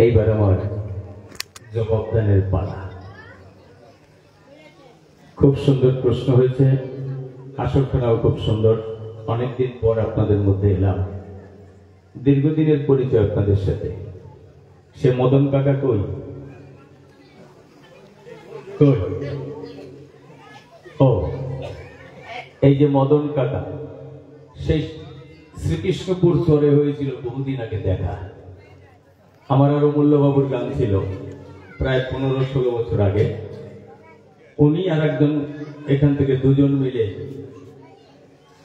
এইবার আমার জবাবদানের পালা। খুব সুন্দর প্রশ্ন হয়েছে, আসরখানাও খুব সুন্দর। অনেকদিন পর আপনাদের মধ্যে এলাম, দীর্ঘদিনের পরিচয় আপনাদের সাথে। সে মদন কাকা কই? ও, এই যে মদন কাকা, সেই শ্রীকৃষ্ণপুর চরে হয়েছিল বহুদিন আগে দেখা। আমার আর অমূল্যবাবুর গান ছিল প্রায় 15-16 বছর আগে। উনি আর একজন এখান থেকে দুজন মিলে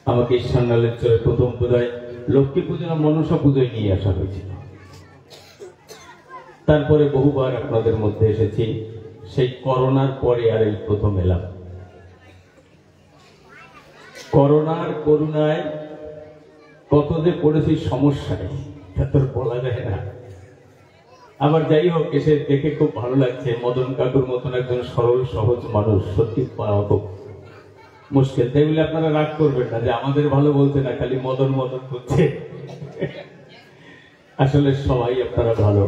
আমাকে ঈশ্বরনালের চরে প্রথম পূজায়, লক্ষ্মী পুজো না মনসা পুজোয় নিয়ে আসা হয়েছিল। তারপরে বহুবার আপনাদের মধ্যে এসেছি, সেই করোনার পরে আর এই প্রথম এলাম। করোনার করুণায় কত যে পড়েছি সমস্যায়, তা তোর বলা যায় না। আবার যাই হোক, এসে দেখে খুব ভালো লাগছে। মদন কাকুর মতন একজন সরল সহজ মানুষ সত্যি পাওয়া খুব মুশকিল। তাই বলে আপনারা রাগ করবেন না যে আমাদের ভালো বলতে না, খালি মদন মদন করছে। আসলে সবাই আপনারা ভালো।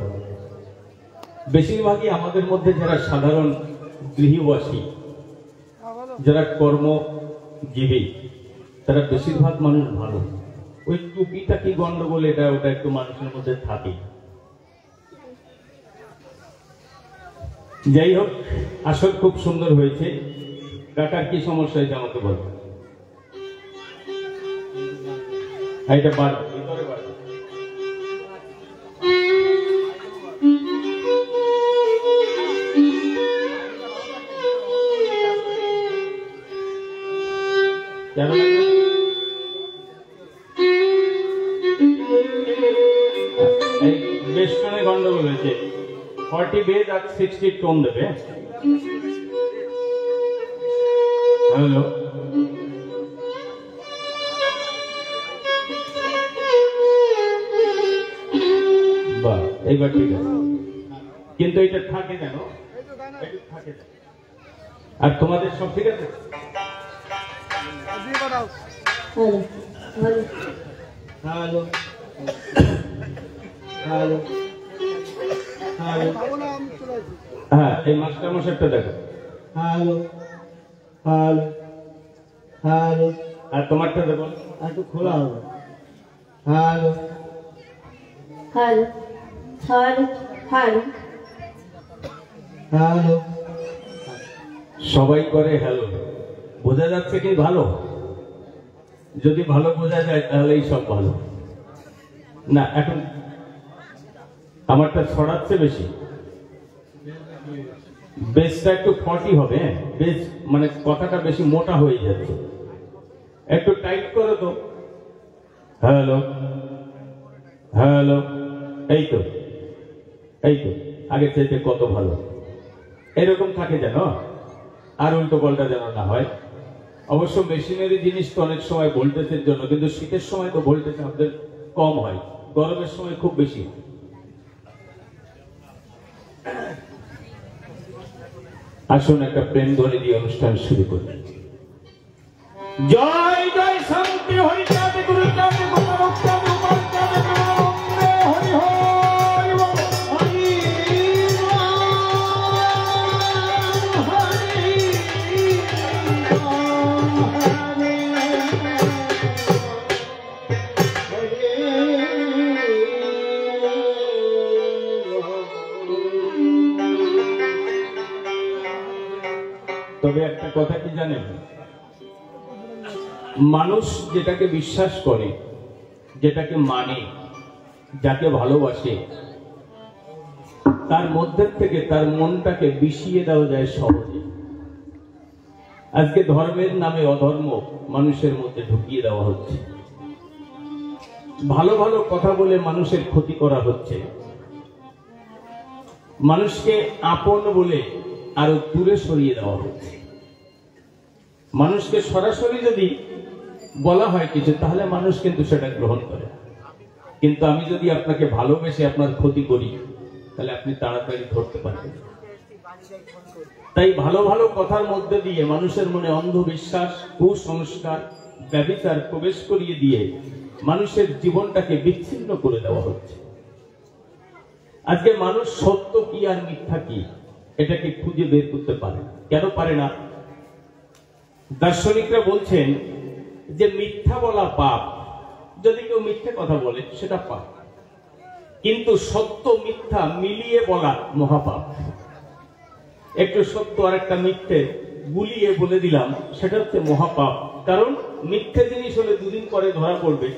বেশিরভাগই আমাদের মধ্যে যারা সাধারণ গৃহবাসী, যারা কর্মজীবী, তারা বেশিরভাগ মানুষ ভালো। ওই টুপিটা কি গন্ডগোল, এটা ওটা একটু মানুষের মধ্যে থাকে। যাই হোক, আসল খুব সুন্দর হয়েছে। কাকার কি সমস্যা হয়েছে আমাকে বলবেন। এটা বার ভিতরে বার কেন বেশ করে গন্ডগোল হয়েছে। 40 বেজ আর 60 টোন দেবে। হ্যালো, বাহ, এইবার ঠিক আছে। কিন্তু এটা থাকে কেন? থাকে। আর তোমাদের সব ঠিক আছে? হ্যালো হ্যালো হ্যালো, হ্যাঁ, এই মাস্টার মশাইটা দেখো। হ্যালো হ্যালো হ্যালো, আর তোমারটা দেখো, একটু খোলা হবে। Hello hello hello hello hello, সবাই করে হ্যালো। বোঝা যাচ্ছে কি ভালো? যদি ভালো বোঝা যায় তাহলেই সব ভালো। না, এখন আমারটা ছড়াচ্ছে বেশি। বেসটা একটু 40 হবে। বেস মানে কথাটা বেশি মোটা হয়ে যাচ্ছে, একটু টাইট করো তো। হ্যালো হ্যালো, এই তো এই তো, আগের চাইতে কত ভালো। এরকম থাকে যেন, আর উল্টো পাল্টা যেন না হয়। অবশ্য মেশিনারি জিনিস তো অনেক সময় ভোল্টেজের জন্য, কিন্তু শীতের সময় তো ভোল্টেজ আমাদের কম হয়, গরমের সময় খুব বেশি। আসুন একটা প্রেম ধ্বনি দিয়ে অনুষ্ঠান শুরু করি। জয় জয় শান্তি হরি চাঁদে গুরু চাঁদে গুরু মুক্তাদে উপার চাঁদে প্রেমানন্দে হরি হরি বল হরি তবে একটা কথা কি জানেন, মানুষ যেটাকে বিশ্বাস করে, যেটাকে মানে, যাকে ভালোবাসে, তার মধ্যে থেকে তার মনটাকে বিষিয়ে দেওয়া যায় সহজে। আজকে ধর্মের নামে অধর্ম মানুষের মধ্যে ঢুকিয়ে দেওয়া হচ্ছে, ভালো ভালো কথা বলে মানুষের ক্ষতি করা হচ্ছে, মানুষকে আপন বলে আরো দূরে সরিয়ে দেওয়া হচ্ছে। মানুষকে সরাসরি যদি বলা হয় কিছু, তাহলে মানুষ কিন্তু সেটা গ্রহণ করে। কিন্তু আমি যদি আপনাকে ভালোবেসে আপনার ক্ষতি করি, তাহলে আপনি তাড়াতাড়ি ধরতে পারবেন। তাই ভালো ভালো কথার মধ্যে দিয়ে মানুষের মনে অন্ধবিশ্বাস, কুসংস্কার, ব্যভিচার প্রবেশ করিয়ে দিয়ে মানুষের জীবনটাকে বিচ্ছিন্ন করে দেওয়া হচ্ছে। আজকে মানুষ সত্য কি আর মিথ্যা কি এটাকে খুঁজে বের করতে পারে। কেন পারে না? দার্শনিকরা বলছেন যে মিথ্যা বলা পাপ, যদি কেউ মিথ্যে কথা বলে সেটা পাপ, কিন্তু সত্য মিথ্যা মিলিয়ে বলা মহাপাপ। একটু সত্য আর একটা মিথ্যে গুলিয়ে বলে দিলাম, সেটা হচ্ছে মহাপাপ। কারণ মিথ্যে জিনিস হলে দুদিন পরে ধরা পড়বে,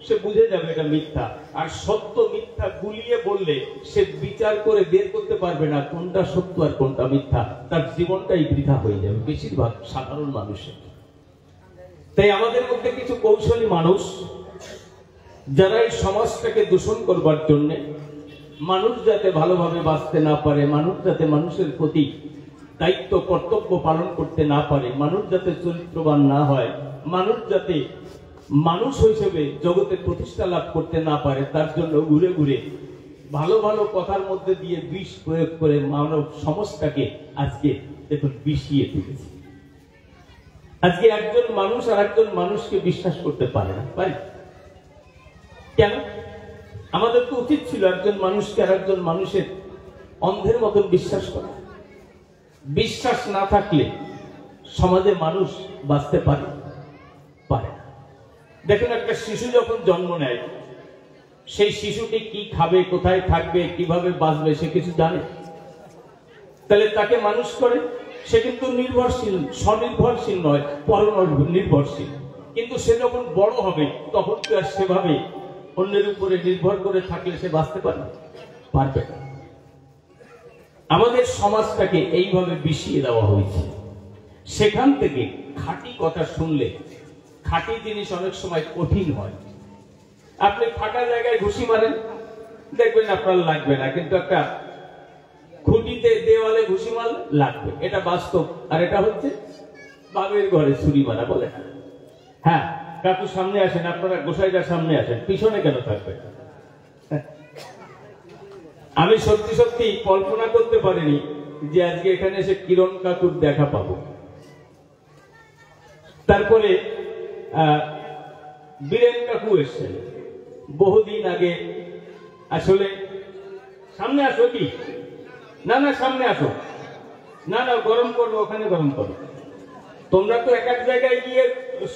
সে বুঝে যাবে এটা মিথ্যা। আর সত্য মিথ্যা গুলিয়ে বললে সে বিচার করে বের করতে পারবে না কোনটা সত্য আর কোনটা মিথ্যা, তার জীবনটাই বৃথা হয়ে যাবে বেশিরভাগ সাধারণ মানুষের। তাই আমাদের মধ্যে কিছু কৌশলী মানুষ, যারা এই সমাজটাকে দূষণ করবার জন্য, মানুষ যাতে ভালোভাবে বাঁচতে না পারে, মানুষ যাতে মানুষের প্রতি দায়িত্ব কর্তব্য পালন করতে না পারে, মানুষ যাতে চরিত্রবান না হয়, মানুষ যাতে মানুষ হিসেবে জগতে প্রতিষ্ঠা লাভ করতে না পারে, তার জন্য ঘুরে ঘুরে ভালো ভালো কথার মধ্যে দিয়ে বিষ প্রয়োগ করে মানব সমাজটাকে আজকে দেখুন বিষিয়ে তুলেছে। আজকে একজন মানুষ আর একজন মানুষকে বিশ্বাস করতে পারে না। পারে কেন? আমাদের তো উচিত ছিল একজন মানুষকে আর একজন মানুষের অন্ধের মতন বিশ্বাস করা। বিশ্বাস না থাকলে সমাজে মানুষ বাঁচতে পারে পারে না। দেখুন, একটা শিশু যখন জন্ম নেয়, সেই শিশুটি কি খাবে, কোথায় থাকবে, কিভাবে বাঁচবে সে কিছু জানে? তাহলে তাকে মানুষ করে, সে কিন্তু নির্ভরশীল, স্বনির্ভরশীল নয়, পরনির্ভরশীল। কিন্তু সে যখন বড় হবে তখন কি আর সেভাবে অন্যের উপরে নির্ভর করে থাকলে সে বাঁচতে পারবে? পারবে না। আমাদের সমাজটাকে এইভাবে বিষিয়ে দেওয়া হয়েছে। সেখান থেকে খাঁটি কথা শুনলে, খাঁটি জিনিস অনেক সময় কঠিন হয়। আপনি ফাঁকা জায়গায় ঘুষি মারেন, দেখবেন আপনার লাগবে না, কিন্তু একটা খুঁটিতে দেওয়ালে ঘুষি মারলে লাগবে। এটা বাস্তব। আর এটা হচ্ছে বাবের ঘরে ছুরি মারা বলে। হ্যাঁ, কাকু সামনে আসেন, আপনারা গোসাইদার সামনে আসেন, পিছনে কেন থাকবে? আমি সত্যি সত্যি কল্পনা করতে পারিনি যে আজকে এখানে এসে কিরণ কাকুর দেখা পাবো। তারপরে বীরেন কাকু এসছেন বহুদিন আগে। আসলে সামনে আসো কি? না না, সামনে আসো। না না, গরম করবো, ওখানে গরম করো। তোমরা তো এক এক জায়গায় গিয়ে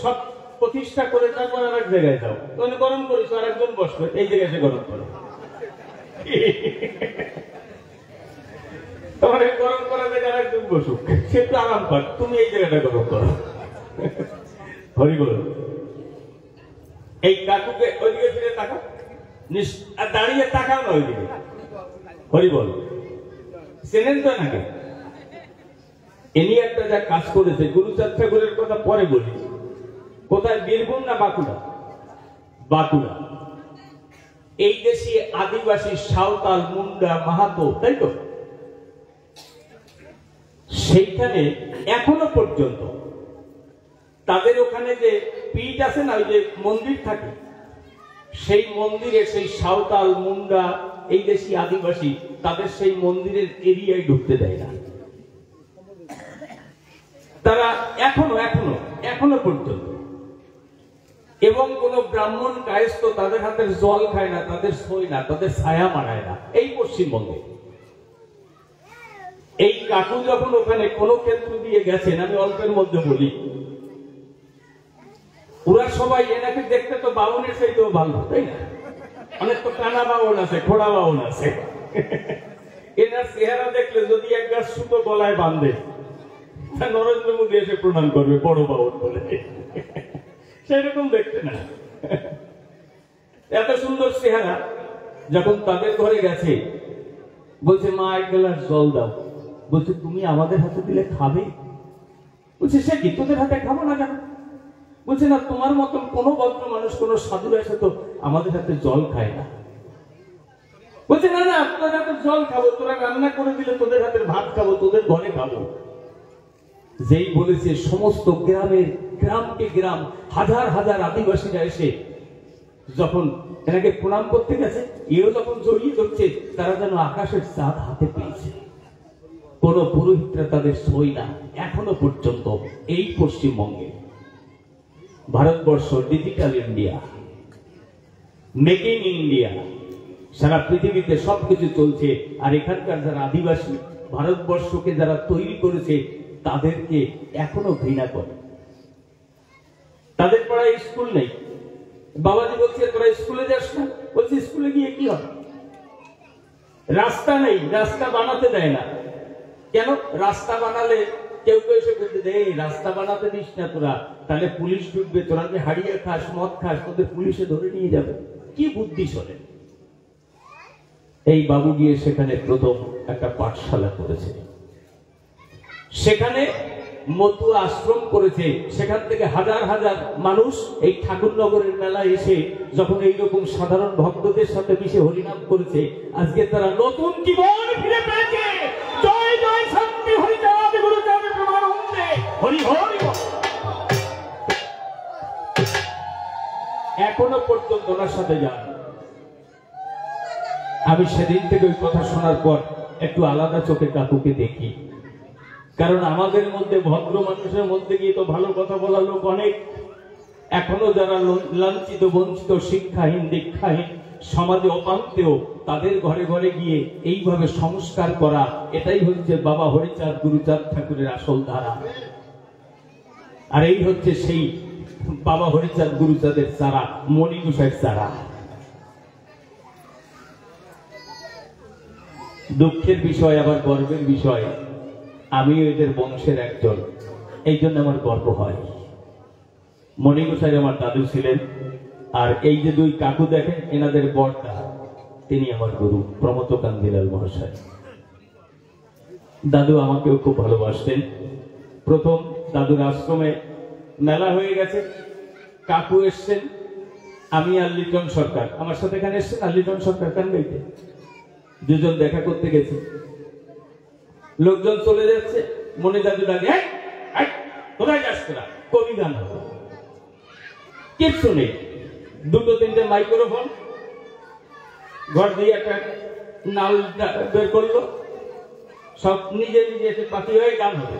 সব প্রতিষ্ঠা করে তারপর আর এক জায়গায় যাও, তোমরা গরম করেছো, আর একজন বসবে, এই জায়গায় এসে গরম করো। তোমার গরম করা জায়গায় আর একজন বসুক, সে একটু আরাম পাক, তুমি এই জায়গাটা গরম করো। হরি বল। এই কাকুকে ওইদিকে ফিরে তাকাও, দাঁড়িয়ে তাকাও না ওইদিকে। হরি বল। চেনেন তো নাকি? এনি একটা যা কাজ করেছে, গুরুচাঁদ ঠাকুরের কথা পরে বলি। কোথায়? বীরভূম না বাঁকুড়া? বাঁকুড়া। এই দেশে আদিবাসী, সাঁওতাল, মুন্ডা, মাহাতো, তাই তো? সেইখানে এখনো পর্যন্ত তাদের ওখানে যে পীঠ আছে না, ওই যে মন্দির থাকে, সেই মন্দিরে সেই সাঁওতাল, মুন্ডা, এই দেশি আদিবাসী, তাদের সেই মন্দিরের এরিয়ায় ঢুকতে দেয় না। তারা এখনো পর্যন্ত। এবং কোন ব্রাহ্মণ কায়স্থ তাদের হাতের জল খায় না, তাদের সই না, তাদের ছায়া মানায় না, এই পশ্চিমবঙ্গে। এই কাকু যখন ওখানে কোন ক্ষেত্র দিয়ে গেছেন, আমি অল্পের মধ্যে বলি, ওরা সবাই এনাকে দেখতে তো বাউনের চাইতেও ভালো, তাই না? অনেক তো টানা বাউন আছে, খোড়া বাউন আছে। এনার চেহারা দেখলে যদি এক গাছ সুতো গলায় বাঁধে, নরেন্দ্র মোদী এসে প্রণাম করবে, বড় বাউন বলে। সেরকম দেখতে না, এত সুন্দর চেহারা। যখন তাদের ঘরে গেছে, বলছে মা এক গ্লাস জল দাও। বলছে তুমি আমাদের হাতে দিলে খাবে? বলছে সে কি, তোদের হাতে খাবো না কেন? বলছে না, তোমার মতন কোন ভদ্র মানুষ, কোন সাধু এসে তো আমাদের হাতে জল খায় না। বলছে না না, তোদের হাতে জল খাবো, তোরা রান্না করে দিলে তোদের হাতের ভাত খাবো, তোদের ঘরে খাবো। যেই বলেছে, সমস্ত গ্রামকে গ্রাম, হাজার হাজার আদিবাসীরা এসে যখন এনাকে প্রণাম করতে গেছে, এও যখন জড়িয়ে ধরছে, তারা যেন আকাশের চাঁদ হাতে পেয়েছে। কোন পুরোহিতরা তাদের সই না এখনো পর্যন্ত। এই পশ্চিমবঙ্গে, Bharatvarsha digital India, make in India, সারা পৃথিবীতে সবকিছু চলছে, আর এখানকার যারা আদিবাসী ভারতবর্ষকে যারা তৈরি করেছে তাদেরকে এখনো ঘৃণা করে। তাদের পড়ায় স্কুল নেই। বাবাজি বলছে তোরা স্কুলে যাস না, বলছে স্কুলে গিয়ে কি হবে? রাস্তা নেই, রাস্তা বানাতে দেয় না। কেন? রাস্তা বানালে কেউ কেউ এসে বলতে দেয় রাস্তা বানাতে দিস না তোরা, তাহলে পুলিশ ঢুকবে, তোরা যে হারিয়ে খাস মদ খাস তোদের পুলিশে ধরে নিয়ে যাবে। কি বুদ্ধি শোনে। এই বাবু গিয়ে সেখানে প্রথম একটা পাঠশালা করেছে, সেখানে মতুয়া আশ্রম করেছে। সেখান থেকে হাজার হাজার মানুষ এই ঠাকুরনগরের মেলায় এসে যখন এইরকম সাধারণ ভক্তদের সাথে মিশে হরিনাম করেছে, আজকে তারা নতুন জীবন ফিরে পেয়েছে। জয় জয় শান্তি হরিচাঁদ গুরুচাঁদ প্রেমানন্দে হরি হরি। এখনো পর্যন্ত ওনার সাথে যান। আমি সেদিন থেকে ওই কথা শোনার পর একটু আলাদা চোখে কাকুকে দেখি, কারণ আমাদের মধ্যে ভদ্র মানুষের মধ্যে গিয়ে তো ভালো কথা বলার লোক অনেক। এখনো যারা লাঞ্ছিত বঞ্চিত শিক্ষাহীন দীক্ষাহীন সমাজে অপান্তেও, তাদের ঘরে ঘরে গিয়ে এইভাবে সংস্কার করা, এটাই হচ্ছে বাবা হরিচাঁদ গুরুচাঁদ ঠাকুরের আসল ধারা। আর এই হচ্ছে সেই বাবা হরিচাঁদ গুরুচাঁদের চারা, মণি গোসাইয়ের চারা। দুঃখের বিষয় আবার গর্বের বিষয়, আমি এদের বংশের একজন, এই জন্য আমার গর্ব হয়। মণি গোসাই আমার দাদু ছিলেন, আর এই যে দুই কাকু দেখেন এনাদের বড়দা, তিনি আমার গুরু প্রমথ কান্দিলাল মহাশয়। দাদু আমাকেও খুব ভালোবাসতেন। প্রথম দাদুর আশ্রমে মেলা হয়ে গেছে, কাকু এসছেন, আমি আর লিটন সরকার আমার সাথে এখানে এসছেন, আর লিটন সরকার কানগাইতে দুজন দেখা করতে গেছে। লোকজন চলে যাচ্ছে, মনে দাদু ডাকে কোথায় যাস তোরা, কবি গান হবে। কিচ্ছু নেই, দুটো তিনটে মাইক্রোফোন, ঘর দিয়ে একটা নাল বের করলো, সব নিজে নিজে এসে পাখি হয়ে গান হবে।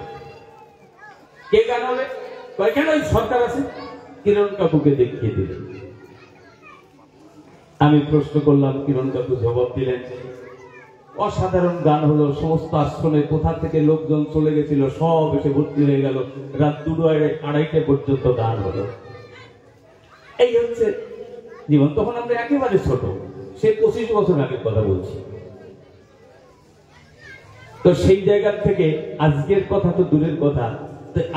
কে গান হবে? কেন? ওই সরকার আছে। কিরণ কাকুকে দেখিয়ে দিলেন। আমি প্রশ্ন করলাম, কিরণ কাকু জবাব দিলেন। অসাধারণ গান হলো, সমস্ত আশ্রমে কোথা থেকে লোকজন চলে গেছিল সব এসে ভর্তি হয়ে গেল, রাত 2-2:30 পর্যন্ত গান হলো। এই হচ্ছে জীবন। তখন আমরা একেবারে ছোট, সে 25 বছর আগের কথা বলছি। তো সেই জায়গা থেকে আজকের কথা তো দূরের কথা,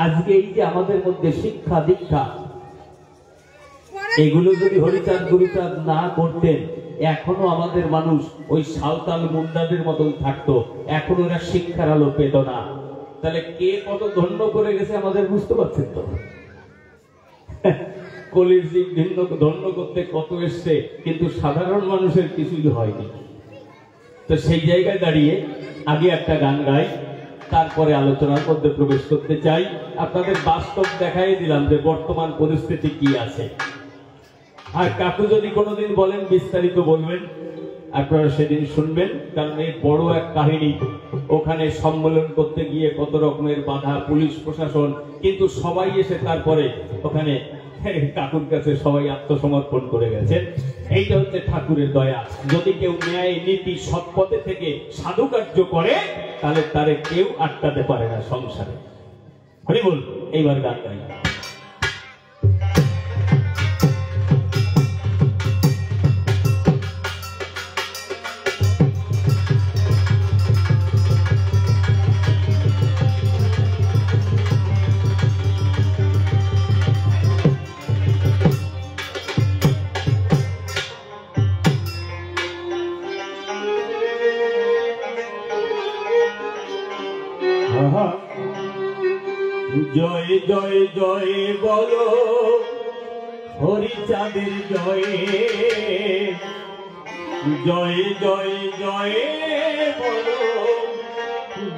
আজকে এই যে আমাদের মধ্যে শিক্ষা দীক্ষা, এগুলো যদি হরিচাঁদ গুরুচাঁদ না করতেন, এখনো আমাদের মানুষ ওই সাঁওতাল মুন্ডাদের মতন থাকতো, এখনো এরা শিক্ষার আলো পেত না। তাহলে কে কত ধন্য করে গেছে আমাদের বুঝতে পারছেন তো? কলির জীব ভিন্ন ধন্য করতে কত এসছে, কিন্তু সাধারণ মানুষের কিছুই হয়নি। তো সেই জায়গায় দাঁড়িয়ে আগে একটা গান গাই, তারপরে আলোচনার মধ্যে প্রবেশ করতে চাই। আপনাদের বাস্তব দেখাই দিলাম যে বর্তমান পরিস্থিতি কি আছে। আর কাকু যদি কোনোদিন বলেন বিস্তারিত বলবেন, আপনারা সেদিন শুনবেন, কারণ এই বড় এক কাহিনী। ওখানে সম্মেলন করতে গিয়ে কত রকমের বাধা, পুলিশ প্রশাসন, কিন্তু সবাই এসে তারপরে ওখানে কাকুর কাছে সবাই আত্মসমর্পণ করে গেছেন। এইটা হচ্ছে ঠাকুরের দয়া। যদি কেউ ন্যায় নীতি সৎ পথে থেকে সাধু কার্য করে, তাহলে তারে কেউ আটকাতে পারে না সংসারে। হরি বল। এইবার গান গাই। জয় জয় জয় বলো হরিচাঁদের জয়, জয় জয় জয় বলো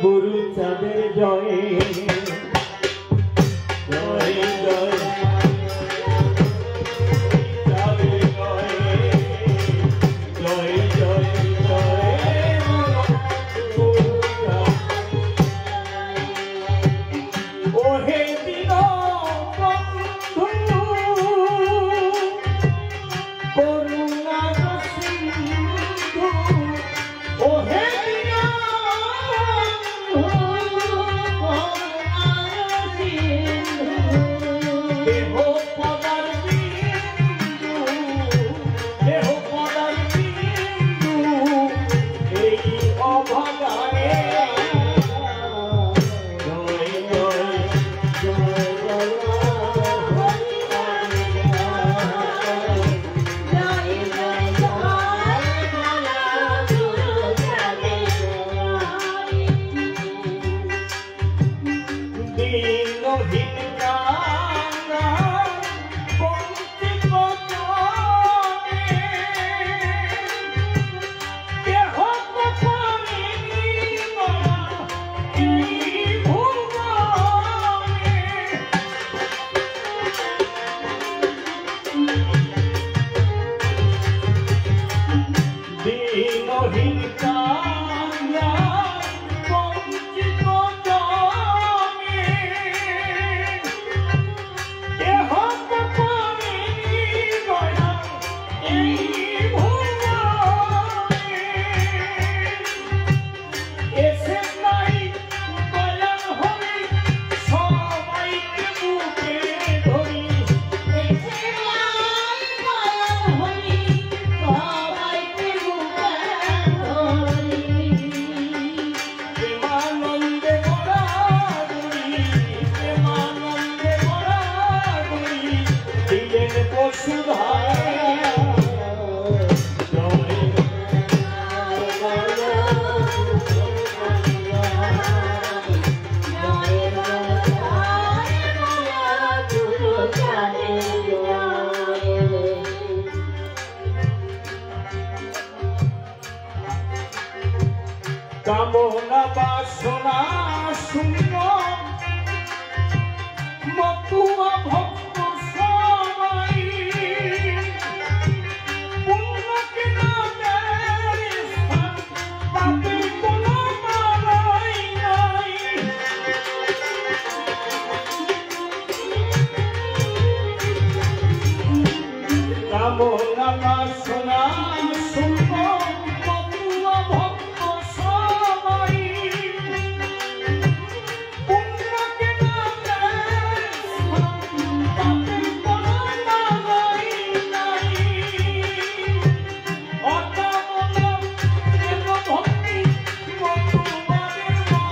গুরুচাঁদের জয়, জয় জয় অভাগারে কামনা বাসনা শূন্য মতুয়া ভক্ত সবাই পুণ্যকে না দেয় পাপের কোনো মালাই নাই কামনা বাসনা শূন্য মতুয়া ভক্ত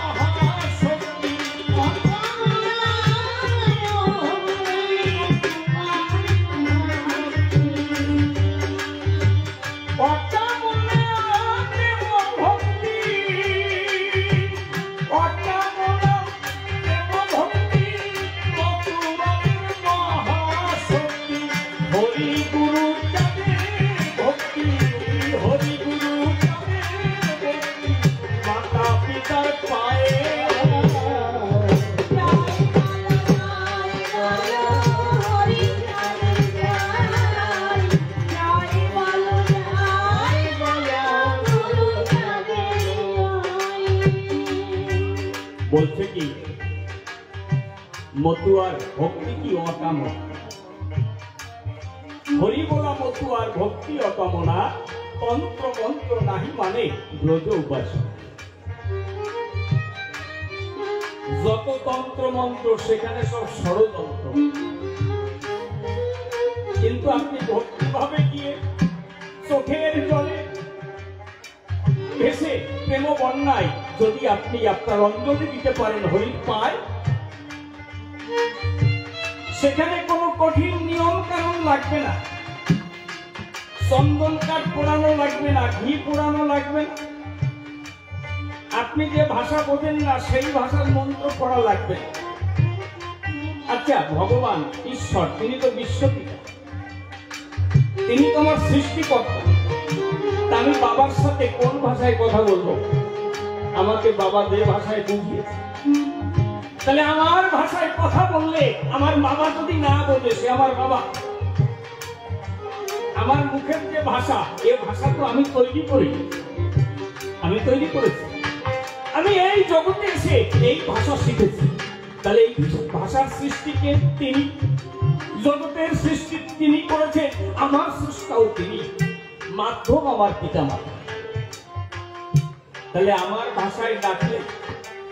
বলছে কি মতুয়ার ভক্তি কি অকামনা হরি বলা মতুয়ার ভক্তি অকামনা তন্ত্র মন্ত্র নাহি মানে ব্রজ উপাসনা যত তন্ত্র মন্ত্র সেখানে সব ষড়যন্ত্র কিন্তু আপনি ভক্তি ভাবে গিয়ে চোখের জলে ভেসে প্রেম বন্যায় যদি আপনি আপনার অঞ্জলি দিতে পারেন হরির পায় সেখানে কোনো কঠিন নিয়ম কানুন লাগবে না চন্দন কাঠ পোড়ানো লাগবে না ঘি পোড়ানো লাগবে না আপনি যে ভাষা বোঝেন না সেই ভাষার মন্ত্র পড়া লাগবে আচ্ছা ভগবান ঈশ্বর তিনি তো বিশ্বপিতা তিনি তো আমার সৃষ্টিকর্তা আমি বাবার সাথে কোন ভাষায় কথা বলবো আমাকে বাবা যে ভাষায় বুঝিয়েছে তাহলে আমার ভাষায় কথা বললে আমার বাবা যদি না বোঝে সে আমার বাবা আমার মুখের যে ভাষা এ ভাষা তো আমি তৈরি করি আমি তৈরি করেছি আমি এই জগতে এসে এই ভাষা শিখেছি তাহলে এই ভাষার সৃষ্টিকে তিনি জগতের সৃষ্টি তিনি করেছেন আমার সৃষ্টাও তিনি মাধ্যম আমার পিতা মাতা তাহলে আমার ভাষায় ডাকলে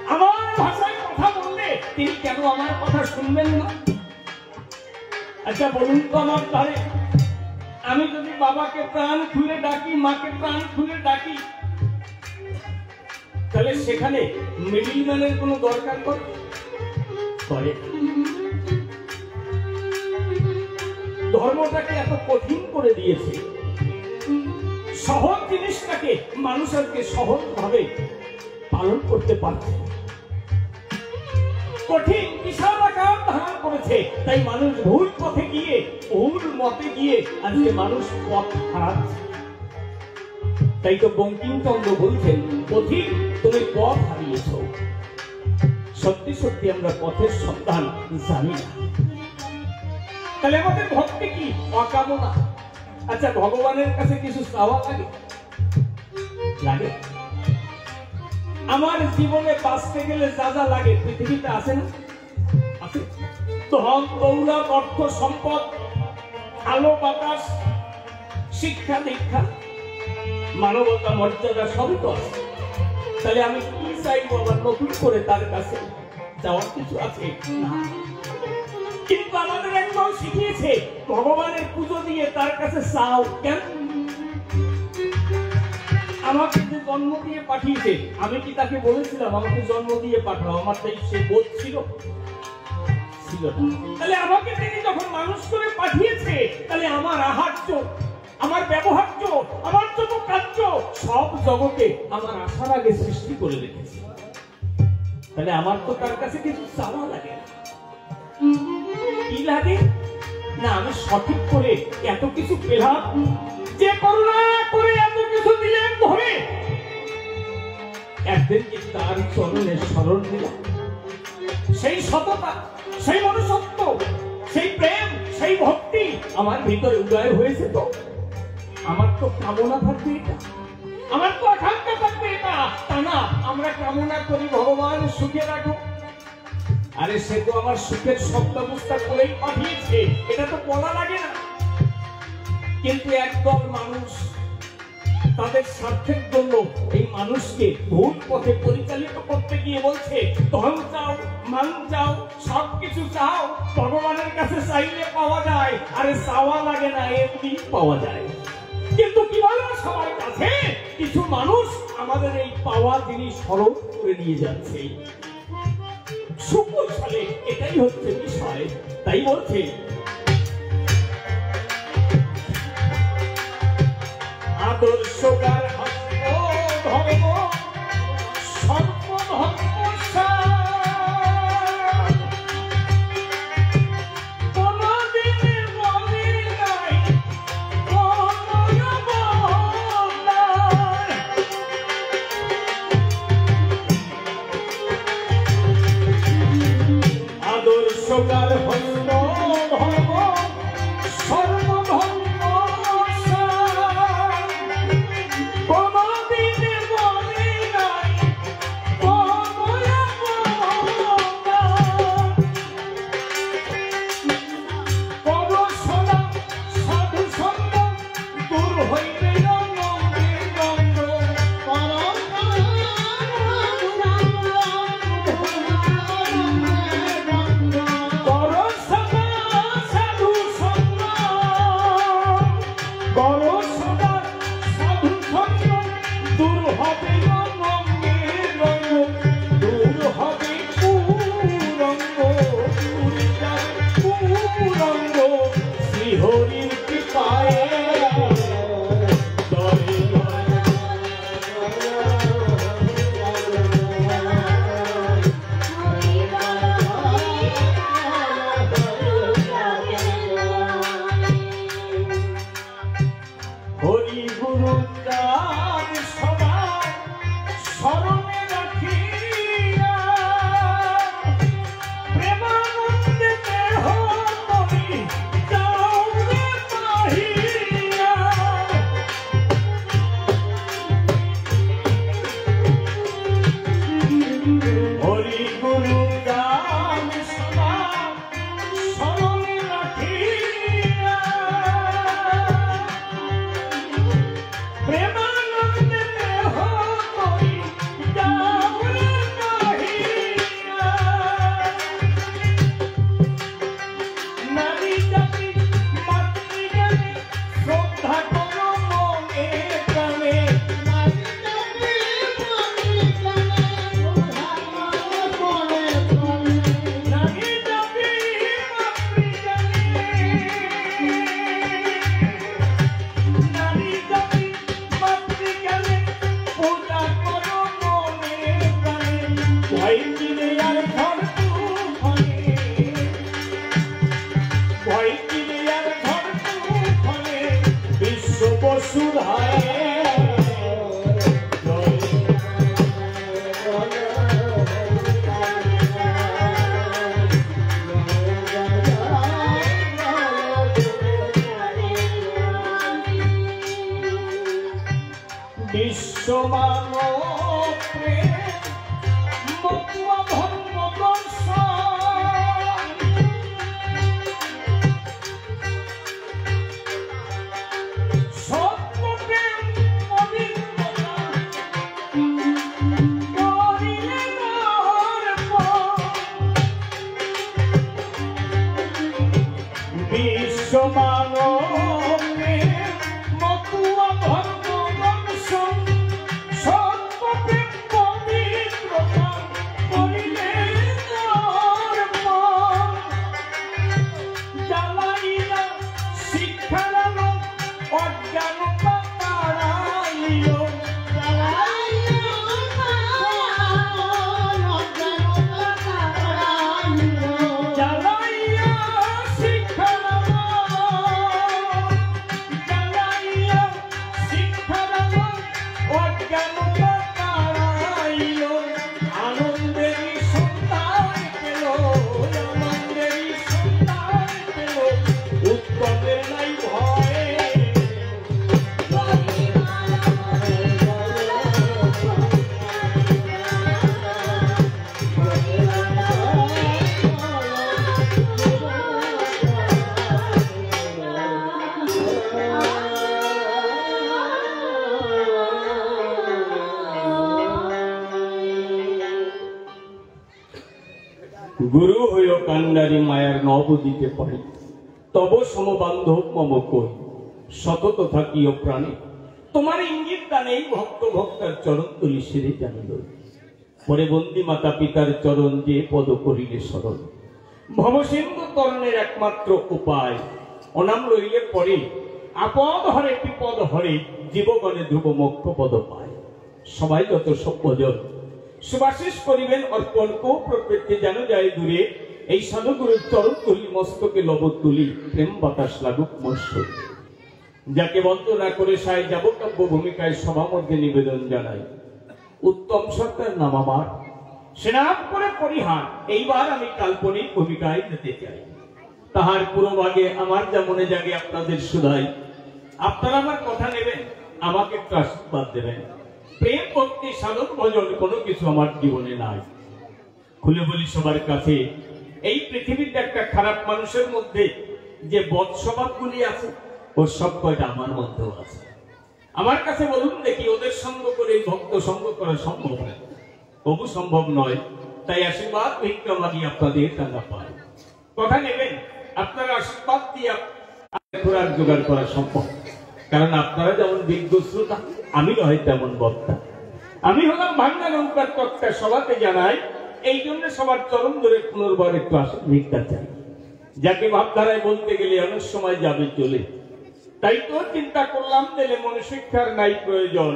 আমার ভাষায় কথা বললে তিনি কেন আমার কথা শুনবেন না আচ্ছা বলুন তো আমার ধারে আমি যদি বাবাকে প্রাণ খুলে ডাকি মাকে প্রাণ খুলে ডাকি তাহলে সেখানে মিডলম্যানের কোনো দরকার করে? ধর্মটাকে এত কঠিন করে দিয়েছে, সহজ জিনিসটাকে মানুষ আজকে সহজ ভাবে পালন করতে পারছে, কঠিন বিশাল আকার ধারণ করেছে। তাই মানুষ ভুল পথে গিয়ে, ভুল মতে গিয়ে আজকে মানুষ পথ হারাচ্ছে। তাই তো বঙ্কিমচন্দ্র বলছেন, পথিক তুমি পথ হারিয়েছ। সত্যি সত্যি আমরা পথের সন্ধান জানি না। তাহলে আমাদের ভক্তি কি? অকামনা। আচ্ছা, ভগবানের কাছে কিছু চাওয়া লাগে? আমার জীবনে বাঁচতে গেলে যা যা লাগে পৃথিবীতে আছে না? আছে। ধন দৌলত, অর্থ সম্পদ, আলো বাতাস, শিক্ষা দীক্ষা, মানবতা, মর্যাদা সবই তো আছে। তাহলে আমি কি চাইবো আবার নতুন করে তার কাছে? যাওয়ার কিছু আছে না। কিন্তু আমাদের একদম শিখিয়েছে ভগবানের পুজো দিয়ে তার কাছে চাও কেন? আমাকে যে জন্ম দিয়ে পাঠিয়েছে, আমি কি তাকে বলেছিলাম আমাকে জন্ম দিয়ে পাঠাও? আমার তাই সে বোধ ছিল? তাহলে আমাকে তিনি যখন মানুষ করে পাঠিয়েছে, তাহলে আমার আহার্য, আমার ব্যবহার্য, আমার যত কার্য সব জগতে আমার আশার আগে সৃষ্টি করে রেখেছে। তাহলে আমার তো তার কাছে কিছু চাওয়া লাগে না। কি লাগে না? আমি সঠিক করে এত কিছু পেলাম, যে করুণা করে এত কিছু দিলেন ধরে, একদিন কি তার চরণে স্মরণ দিলাম? সেই সততা, সেই মনুষ্যত্ব, সেই প্রেম, সেই ভক্তি আমার ভিতরে উদয় হয়েছে। তো আমার তো কামনা থাকবে এটা, আমার তো আকাঙ্ক্ষা থাকবে এটা। তা না, আমরা কামনা করি ভগবান সুখে রাখুক। আরে সে তো আমার সুখের সব ব্যবস্থা করেই পাঠিয়েছে, এটা তো বলা লাগে না। কিন্তু একদল মানুষ তাদের স্বার্থের জন্য এই মানুষকে ভুল পথে পরিচালিত করতে গিয়ে বলছে, ধন চাও, মান চাও, সবকিছু চাও, ভগবানের কাছে চাইলে পাওয়া যায়। আরে চাওয়া লাগে না, এমনি পাওয়া যায়। কিন্তু কি বলো, সবার কাছে কিছু মানুষ আমাদের এই পাওয়া জিনিস হরণ করে নিয়ে যাচ্ছে সুকুশলে। এটাই হচ্ছে বিষয়। তাই বলছে, আদর্শগার হস্ত ধর্ম সর্বধর্ম আদর্শগার হস্ত ধর্ম সর্বধর্ম ভয় কিনে আর ঘর তুফানে, ভয় কিনে আর ঘর তুফানে বিশ্ব বসুধায় বিশ্বমানব প্রেম মতুয়া ধর্ম দর্শন, সত্যপ্রেম পবিত্রতা করিলে অর্পণ। বিশ্বমানব প্রেম মতুয়া ধর্ম দর্শন, সত্যপ্রেম পবিত্রতা করিলে অর্পণ। জ্বালাইয়া শিক্ষার আলো অজ্ঞানতা তাড়াইল, জ্বালাইয়া শিক্ষার আলো, জ্বালাইয়া শিক্ষার আলো অজ্ঞানতা তাড়াইল। আনন্দেরই সন্তান পেল, আনন্দেরই সন্তান পেল, উত্তমের নাই ভয়। গুরু হইল কান্ডারি মায়ার নবদিতে পড়ে, তব সমবান্ধব মম কই, সতত থাকিও প্রাণে তোমার ইঙ্গিত দানেই ভক্ত ভক্তার চরণ তুলি সেরে জানিল। পরে বন্দি মাতা পিতার চরণ যে পদ করিলে স্মরণ, ভবসিন্ধু তরণের একমাত্র উপায়। অনাম রইলে পরে আপদ হরে বিপদ হরে, জীবগণে ধ্রুব মোক্ষ পদ পায়। সবাই যত সভ্যজন সুবাসিস করিবেন অর্পণ, কো প্রকৃতি যেন যায় দূরে। এই সাধুগুরুর চরণ তুলি মস্তকে লব তুলি, প্রেম বাতাস লাগুক মস্ত। যাকে বন্দনা করে সায় যাব কাব্য ভূমিকায় সভা মধ্যে নিবেদন জানাই। উত্তম সরকার নাম আমার, সে নাম করে পরিহার। এইবার আমি কাল্পনিক ভূমিকায় যেতে চাই। তাহার পুরোভাগে আমার যা মনে জাগে আপনাদের শুধাই। আপনারা আমার কথা নেবেন, আমাকে একটু আশীর্বাদ দেবেন। প্রেম ভক্তি সাধন ভজন কোনো কিছু আমার জীবনে নাই। খুলে বলি সবার কাছে, এই পৃথিবীতে একটা খারাপ মানুষের মধ্যে যে বদ স্বভাবগুলি আছে, ওর সব কয়টা আমার মধ্যেও আছে। আমার কাছে বলুন দেখি, ওদের সঙ্গ করে ভক্ত সঙ্গ করা সম্ভব নয়? তবু সম্ভব নয়, তাই আশীর্বাদ ভিক্ষা মাগি আপনাদের টাকা পাই। কথা নেবেন, আপনারা আশীর্বাদ দিয়ে ঘোরার জোগাড় করা সম্ভব। কারণ আপনারা যেমন বিজ্ঞ শ্রোতা, আমি নয় তেমন বক্তা। আমি হলাম ভাঙ্গা নৌকার তক্তা, সবাতে জানাই। এই জন্য সবার চরণ ধরে পুনর্বার একটু ভিক্ষা চাই। যাকে ভাবধারায় বলতে গেলে অনেক সময় যাবে চলে, তাই তো চিন্তা করলাম দিলে মনে শিক্ষার নাই প্রয়োজন।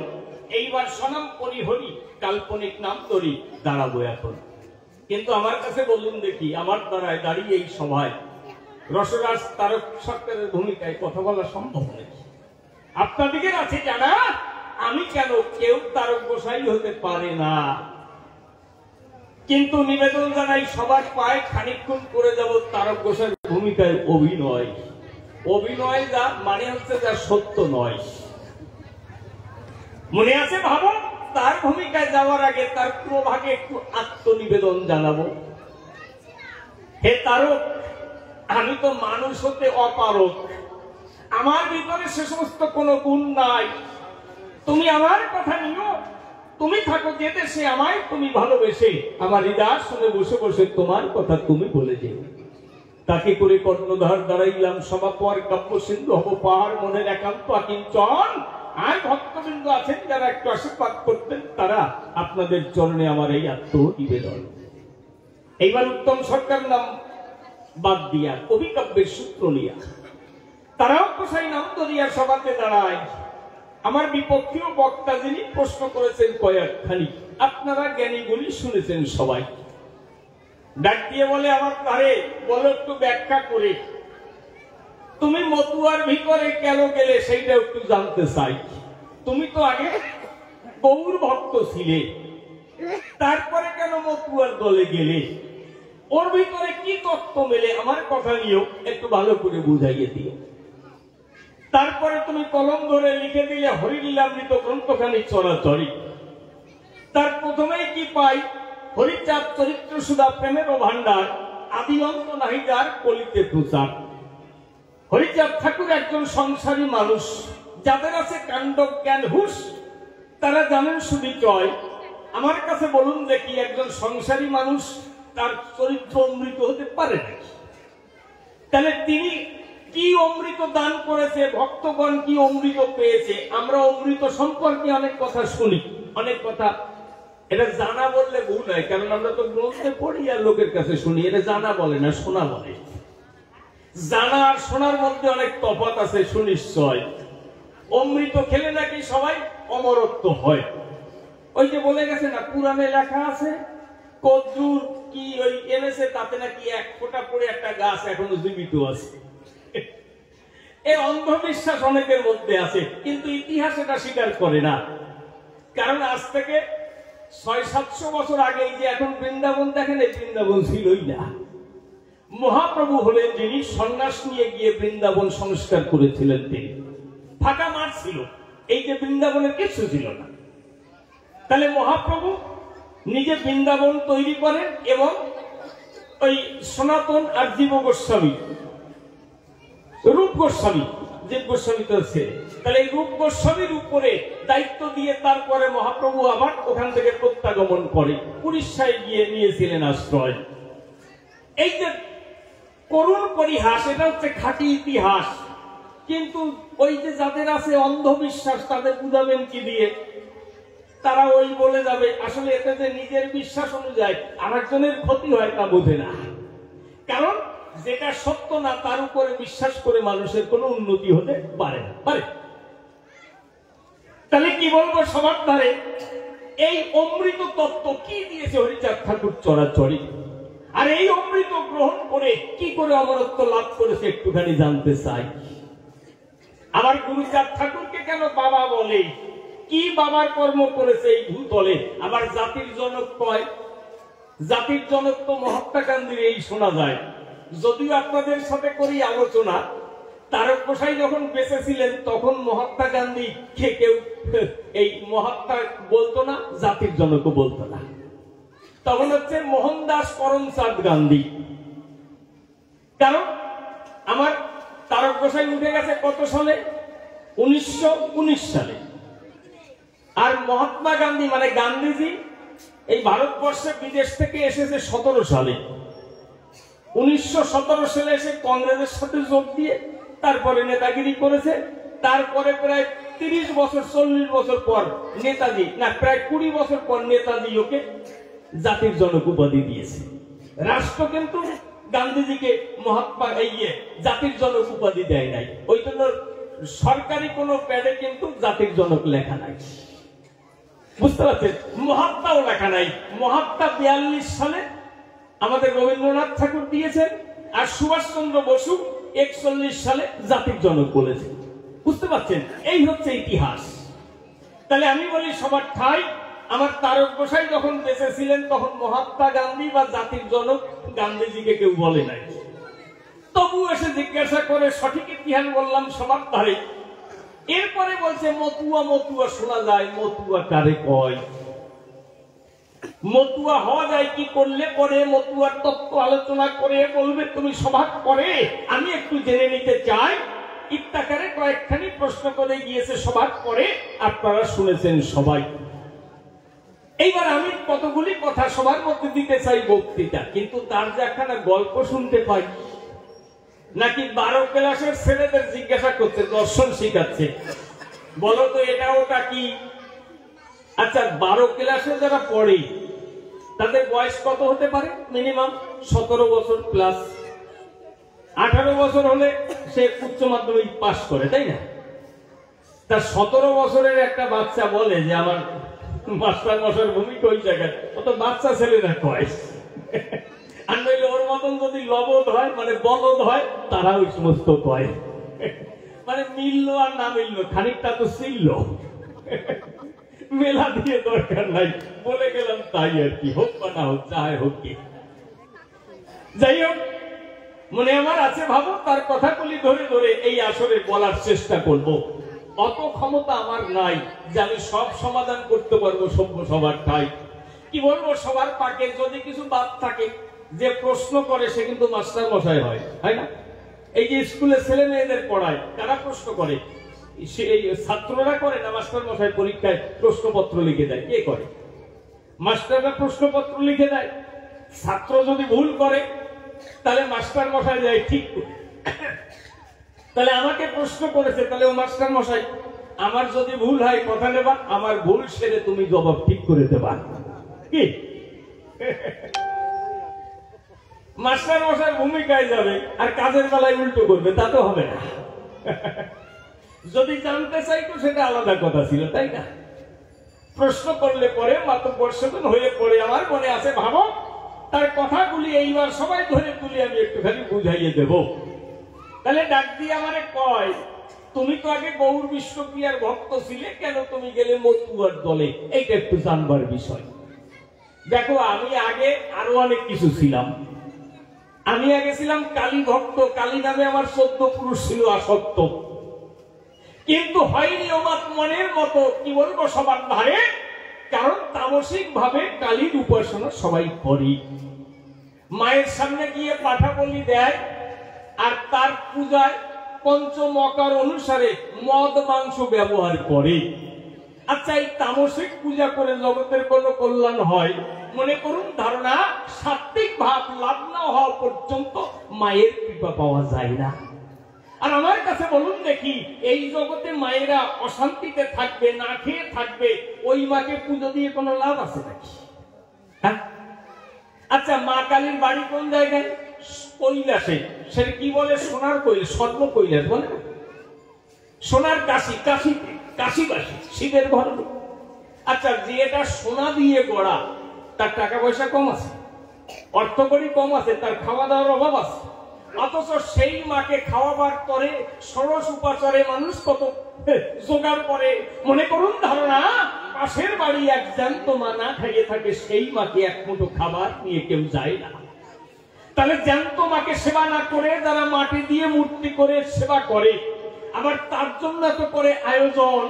এইবার সনাম করি হরি, কাল্পনিক নাম ধরি, দাঁড়াবো এখন। কিন্তু আমার কাছে বলুন দেখি, আমার দ্বারায় দাঁড়িয়ে এই সভায় রসরাজ তারক সরকারের ভূমিকায় কথা বলা সম্ভব নয়। আপনাদিকে আছে জানা, আমি কেন, কেউ তারক গোসাই হতে পারে না। কিন্তু নিবেদন জানাই সবার পায়ে খানিকক্ষণ করে যাব তারক গোসাইয়ের ভূমিকায় অভিনয়। অভিনয় যা মানে হচ্ছে যা সত্য নয়। মনে আছে ভাবো, তার ভূমিকায় যাওয়ার আগে তার প্রভাগে একটু আত্মনিবেদন জানাবো। হে তারক, আমি তো মানুষ হতে অপারক, আমার ভিতরে সে সমস্ত কোনো গুণ নাই। তুমি আমার কথা নিও, তুমি থাকো যে দেশে, আমায় তুমি ভালোবেসে আমার হৃদয় শুনে বসে বসে তোমার কথা তুমি বলে যে। তাকে করে কর্ণধার দাঁড়াইলাম সভা পর, কাব্য সিন্ধু হব পাহাড়, মনের একান্ত আকিঞ্চন। আর ভক্তবৃন্দ আছেন যারা একটু আশীর্বাদ করতেন, তারা আপনাদের চরণে আমার এই আত্মনিবেদন। এইবার উত্তম সরকার নাম বাদ দিয়া কবি কাব্যের সূত্র নিয়া তারাও কোথায় নাম দরিয়া সভাতে দাঁড়ায়। আমার বিপক্ষীয় বক্তা যিনি প্রশ্ন করেছেন কয়েকখানি, আপনারা জ্ঞানীগুলি শুনেছেন সবাই। ডাক দিয়ে বলে, আমার তারে বলো একটু ব্যাখ্যা করে, তুমি মতুয়ার ভিতরে কেন গেলে সেইটা একটু জানতে চাই। তুমি তো আগে গৌর ভক্ত ছিলে, তারপরে কেন মতুয়ার দলে গেলে? ওর ভিতরে কি তত্ত্ব মেলে আমার কথা নিয়েও একটু ভালো করে বুঝাইয়ে দিও। তারপরে তুমি কলম ধরে লিখে দিলে হরিলীলামৃত গ্রন্থখানি চরাচরি। তার প্রথমেই কি পাই? হরিচাঁদ চরিত্র সুধা প্রেমের ভান্ডার, আদি অন্ত নাহি যার কলিতে প্রচার। হরিচাঁদ ঠাকুর একজন সংসারী মানুষ, যাদের আছে কাণ্ড জ্ঞান হুঁশ, তারা জানেন শুধু জয়। আমার কাছে বলুন দেখি, একজন সংসারী মানুষ তার চরিত্র অমৃত হতে পারে নাকি? তাহলে তিনি কি অমৃত দান করেছে, ভক্তগণ কি অমৃত পেয়েছে? আমরা অমৃত সম্পর্কে অনেক কথা শুনি, অনেক কথা এটা জানা বললে ভুল হয়, কারণ আমরা তো গ্রন্থে পড়ি আর লোকের কাছে শুনি। এটা জানা বলে না, শোনা বলে। জানা আর শোনার মধ্যে অনেক তফাৎ আছে সুনিশ্চয়। অমৃত খেলে নাকি সবাই অমরত্ব হয়। ওই যে বলে গেছে না, পুরাণে লেখা আছে কদ্দুর কি ওই এনেছে, তাতে নাকি এক ফোঁটা পড়ে একটা গাছ এখনো জীবিত আছে। এই অন্ধবিশ্বাস অনেকের মধ্যে আছে, কিন্তু ইতিহাস এটা স্বীকার করে না। কারণ আজ থেকে 600-700 বছর আগে যে এখন বৃন্দাবন দেখেন, এই বৃন্দাবন ছিলই না। মহাপ্রভু হলেন যিনি সন্ন্যাস নিয়ে গিয়ে বৃন্দাবন সংস্কার করেছিলেন। তিনি ফাঁকা মাঠ ছিল, এই যে বৃন্দাবনের কিছু ছিল না। তাহলে মহাপ্রভু নিজে বৃন্দাবন তৈরি করেন এবং ওই সনাতন আর জীব গোস্বামী, রূপ গোস্বামী, জীব গোস্বামী তো আছে, তাহলে এই রূপ গোস্বামীর উপরে দায়িত্ব দিয়ে তারপরে মহাপ্রভু আবার ওখান থেকে প্রত্যাগমন করে উড়িষ্যায় গিয়ে নিয়েছিলেন আশ্রয়। এই যে করুণ পরিহাস, এটা হচ্ছে খাঁটি ইতিহাস। কিন্তু ওই যে যাদের আছে অন্ধবিশ্বাস, তাদের বুঝাবেন কি দিয়ে? তারা ওই বলে যাবে, আসলে এতে যে নিজের বিশ্বাস অনুযায়ী আরেকজনের ক্ষতি হয় তা বোঝে না। কারণ যেটা সত্য না তার উপরে বিশ্বাস করে মানুষের কোনো উন্নতি হতে পারে না। তাহলে কি বলবো সবার ধারে, এই অমৃত তত্ত্ব কি দিয়েছে হরিচাঁদ ঠাকুর চরাচরি, আর এই অমৃত গ্রহণ করে কি করে অমরত্ব লাভ করেছে একটুখানি জানতে চাই। আমার গুরুচাঁদ ঠাকুরকে কেন বাবা বলে? কি বাবার কর্ম করেছে এই ভূতলে? আবার জাতির জনক কয়। জাতির জনক তো মহাত্মা গান্ধীর এই শোনা যায়। যদিও আপনাদের সাথে করি আলোচনা, তারক গোসাই যখন বেঁচে ছিলেন তখন মহাত্মা গান্ধী কে কেউ এই মহাত্মা বলতো না, জাতির জনকও বলতো না। তখন হচ্ছে মোহনদাস করমচাঁদ গান্ধী। কারণ আমার তারক গোসাই উঠে গেছে কত সালে? 1919 সালে। আর মহাত্মা গান্ধী মানে গান্ধীজি এই ভারতবর্ষে বিদেশ থেকে এসেছে 17 সালে। 1917 সালে এসে কংগ্রেসের সাথে যোগ দিয়ে তারপরে নেতাগিরি করেছে। তারপরে প্রায় 30 বছর 40 বছর পর নেতাজি, না প্রায় 20 বছর পর নেতাজি ওকে জাতির জনক উপাধি দিয়েছে। রাষ্ট্র কিন্তু গান্ধীজিকে মহাত্মা জাতির জনক উপাধি দেয় নাই। ওই জন্য সরকারি কোনো প্যাডে কিন্তু জাতির জনক লেখা নাই, বুঝতে পারছেন? মহাত্মাও লেখা নাই। মহাত্মা 42 সালে আমাদের রবীন্দ্রনাথ ঠাকুর দিয়েছেন, আর সুভাষচন্দ্র বসু 41 সালে জাতির জনক বলেছেন। বুঝতে পারছেন? এই হচ্ছে ইতিহাস। তাহলে আমি বলি সবার ঠাই, আমার তারক গোসাই যখন বেঁচে ছিলেন তখন মহাত্মা গান্ধী বা জাতির জনক গান্ধীজিকে কেউ বলে নাই। তবু এসে জিজ্ঞাসা করে সঠিক ইতিহাস বললাম সবার ধারে। এরপরে বলছে মতুয়া মতুয়া শোনা যায়, মতুয়া কারে কয়? মতুয়া হওয়া যায় কি করলে পরে? মতুয়ার তত্ত্ব আলোচনা করে বলবে তুমি সভা করে। আমি একটু জেনে নিতে চাই। ইত্যাকারে কয়েকখানি প্রশ্ন করে গিয়েছে সবার পরে, আপনারা শুনেছেন সবাই। এইবার আমি কতগুলি কথা সবার মধ্যে দিতে চাই বক্তৃতা, কিন্তু তার যে একখানা গল্প শুনতে পাই, নাকি 12 ক্লাসের ছেলেদের জিজ্ঞাসা করছে, দর্শন শিখাচ্ছে, বলো তো এটা ওটা কি? আচ্ছা, 12 ক্লাসে যারা পড়ে তাদের বয়স কত হতে পারে? মিনিমাম 17 বছর প্লাস। 18 বছর হলে সে উচ্চ মাধ্যমিক পাস করে, তাই না? তার 17 বছরের একটা বাচ্চা বলে যে আমার মাস্টার মশাইয়ের ভূমিকা ওই জায়গায়, ও তো বাচ্চা ছেলেরা কয়, আর নইলে ওর মতন যদি লবদ হয় মানে বলদ হয় তারা ওই সমস্ত কয়। মানে মিললো আর না মিললো, খানিকটা তো ছিল, মেলা দিয়ে দরকার নাই, বলে গেলাম তাই আর কি, হোক বা না হোক, যাই হোক কি। যাই হোক, মনে আমার আছে, ভাবো তার কথাগুলি ধরে ধরে এই আসরে বলার চেষ্টা করব। অত ক্ষমতা আমার নাই যে আমি সব সমাধান করতে পারবো সভ্য সবার ঠাই। কি বলবো, সবার পাকে যদি কিছু বাদ থাকে, যে প্রশ্ন করে সে কিন্তু মাস্টার মশাই হয়, তাই না? এই যে স্কুলে ছেলে মেয়েদের পড়ায়, তারা প্রশ্ন করে, এই ছাত্ররা করে না মাস্টার মশাই পরীক্ষায় প্রশ্নপত্র লিখে দেয়? কে করে? মাস্টাররা প্রশ্নপত্র লিখে দেয়। ছাত্র যদি ভুল করে তাহলে মাস্টার মশাই যায় ঠিক করে। তাহলে আমাকে প্রশ্ন করেছে, তাহলে ও মাস্টার মশাই, আমার যদি ভুল হয় কথা নেবা, আমার ভুল সেরে তুমি জবাব ঠিক করে দেবা, কি? মাস্টার মশাই ভূমিকায় যাবে আর কাজের বেলায় উল্টো করবে, তা তো হবে না। যদি জানতে চাইতো সেটা আলাদা কথা ছিল, তাই না? প্রশ্ন করলে পরে মাতব্বর সচেতন হয়ে পড়ে। আমার মনে আছে, ভাবো তার কথাগুলি এইবার সবাই ধরে তুলে আমি একটুখানি বুঝাইয়ে দেব। তাহলে ডাক দিয়ে আমারে কয়, তুমি তো আগে গৌর বিশ্বক্রিয়ার ভক্ত ছিলে, কেন তুমি গেলে মতুয়ার দলে? এইটা একটু জানবার বিষয়। দেখো, আমি আগে আরো অনেক কিছু ছিলাম। আমি আগে ছিলাম কালী ভক্ত, কালী নামে আমার 14 পুরুষ ছিল আসক্ত, কিন্তু হয়নি ওমাত মনের মতো, কি বলবো, সবার ধারে। কারণ তামসিক ভাবে কালীর উপাসনা সবাই করি, মায়ের সামনে গিয়ে পাঠা বলি দেয়, আর তার পূজায় পঞ্চমকার অনুসারে মদ মাংস ব্যবহার করে। আচ্ছা, এই তামসিক পূজা করে জগতের কোনো কল্যাণ হয়? মনে করুন, ধারণা সাত্বিক ভাব লাভ না হওয়া পর্যন্ত মায়ের কৃপা পাওয়া যায় না। আর আমার কাছে বলুন দেখি, এই জগতে মায়েরা অশান্তিতে থাকবে, না খেয়ে থাকবে, ওই মাকে পুজো দিয়ে কোনো লাভ আছে নাকি? হ্যাঁ? আচ্ছা, মা কালীর বাড়ি কোন জায়গায়? কৈলাসে। সেটা কি বলে? সোনার কৈলাস, স্বর্ণ কৈলাস বলে না? সোনার কাশি, কাশিতে, কাশিবাসী, শিবের ঘর। আচ্ছা, যে এটা সোনা দিয়ে গড়া, তার টাকা পয়সা কম আছে, অর্থকরী কম আছে, তার খাওয়া দাওয়ার অভাব আছে, অথচ সেই মাকে খাওয়াবার পরে ষোড়শ উপাচারে মানুষ কত জোগাড় করে। মনে করুন, ধারণা পাশের বাড়ি এক জ্যান্ত মা না খাইয়ে থাকে, সেই মাকে এক মুঠো খাবার নিয়ে কেউ যায় না। তাহলে জ্যান্ত মাকে সেবা না করে যারা মাটি দিয়ে মূর্তি করে সেবা করে, আবার তার জন্য এত করে আয়োজন,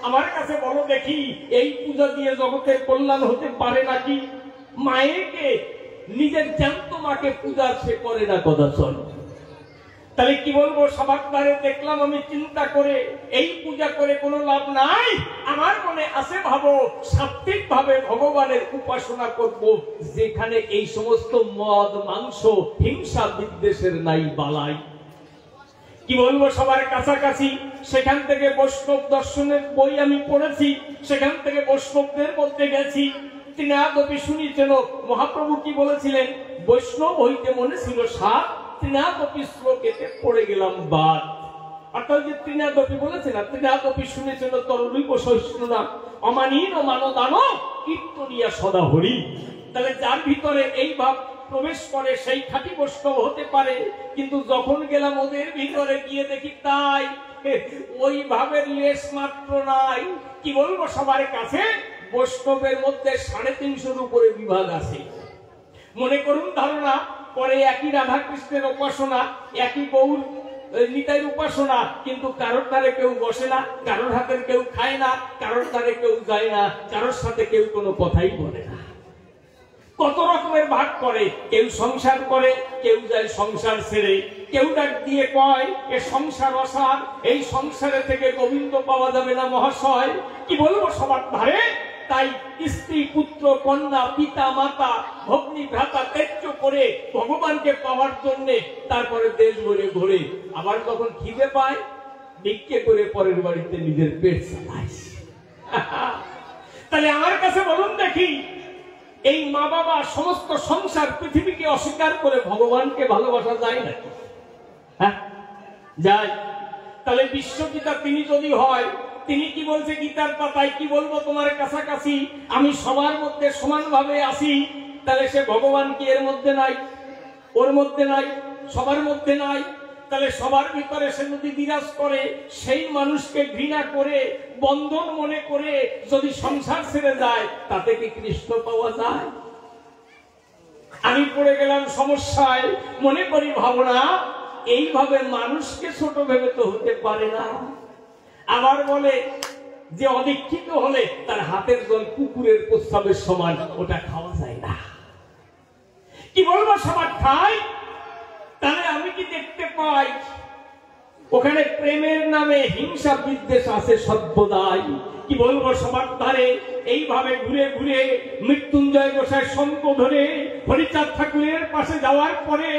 আমার কাছে বলো দেখি, এই পূজা দিয়ে জগতের কল্যাণ হতে পারে নাকি? মায়েকে, নিজের জ্যান্ত মাকে পূজা সে করে না কদাচল। তাহলে কি বলবো, সবার দ্বারে দেখলাম আমি চিন্তা করে, এই পূজা করে কোনো লাভ নাই। আমার মনে আছে, ভাবো সাত্বিক ভাবে ভগবানের উপাসনা করব, যেখানে এই সমস্ত মদ মাংস হিংসা বিদ্বেষের নাই বালাই। কি বলবো, সবার কাছাকাছি। সেখান থেকে বৈষ্ণব দর্শনের বই আমি পড়েছি, সেখান থেকে বৈষ্ণবদের মধ্যে গেছি। তৃণাদপি শুনিছেন মহাপ্রভু কি বলেছিলেন? বৈষ্ণব হইতে মনে ছিল সাত, তৃণাদপি শ্লোকেতে পড়ে গেলাম বাদ। অর্থাৎ যে তৃণাদপি বলেছে না, তৃণাদপি শুনেছেন তরুণীব সহিষ্ণুনা অমানীন মানদান কীর্তনিয়া সদা হরি। তাহলে যার ভিতরে এই ভাব প্রবেশ করে সেই খাঁটি বৈষ্ণব হতে পারে। কিন্তু যখন গেলাম ওদের ভিতরে গিয়ে দেখি তাই ওই ভাবের লেশ মাত্র নাই। কি বলবো, সবার কাছে বৈষ্ণবের মধ্যে 350 উপরে বিভাগ আছে। মনে করুন, ধারণা পরে একই রাধা কৃষ্ণের উপাসনা, একই গৌর নিতাইয়ের উপাসনা, কিন্তু কারোর দ্বারে কেউ বসে না, কারোর হাতের কেউ খায় না, কারোর দ্বারে কেউ যায় না, কারোর সাথে কেউ কোনো কথাই বলে না। কত রকমের ভাগ করে, কেউ সংসার করে, কেউ যায় সংসার ছেড়ে, কেউ ডাক দিয়ে কয় এ সংসার অসার, এই সংসারে থেকে গোবিন্দ পাওয়া যাবে না মহাশয়। কি বলবো, সবার ধারে তাই স্ত্রী পুত্র কন্যা পিতা মাতা ভগ্নী ভ্রাতা ত্যায্য করে ভগবানকে পাওয়ার জন্য তারপরে দেশ ঘুরে ঘুরে, আবার যখন খিদে পায় ভিক্ষে করে পরের বাড়িতে নিজের পেট চালায়। তাহলে আমার কাছে বলুন দেখি, এই মা বাবা সমস্ত সংসার পৃথিবীকে অস্বীকার করে ভগবানকে ভালোবাসা যায় নাকি? হ্যাঁ, যায়। তাহলে বিশ্বপিতা তিনি যদি হয়, তিনি কি বলছে গীতার পাতায়, কি বলবো তোমার কাছাকাছি, আমি সবার মধ্যে সমানভাবে আসি। তাহলে সে ভগবান কি এর মধ্যে নাই? ওর মধ্যে নাই, সবার মধ্যে নাই। তাহলে সবার ভিতরে সে যদি বিরাজ করে, সেই মানুষকে ঘৃণা করে, বন্ধন মনে করে যদি সংসার ছেড়ে যায়, তাতে কি কৃষ্ণ পাওয়া যায়? আমি পড়ে গেলাম সমস্যায়, মনে করি ভাবনা, এইভাবে মানুষকে ছোট ভেবে তো হতে পারে না। আবার বলে যে অদীক্ষিত হলে তার হাতের জল কুকুরের প্রস্রাবের সমান, ওটা খাওয়া যায় না। কি বলবো সবার ঠাই? তাহলে আমি কি দেখতে পাই ওখানে প্রেমের নামে হিংসা বিদ্বেষ আছে সর্বদাই। কি বলবো সবার ধারে এইভাবে ঘুরে ঘুরে মৃত্যুঞ্জয় গোসাই শঙ্খ ধরে হরিচাঁদ ঠাকুরের পাশে যাওয়ার পরে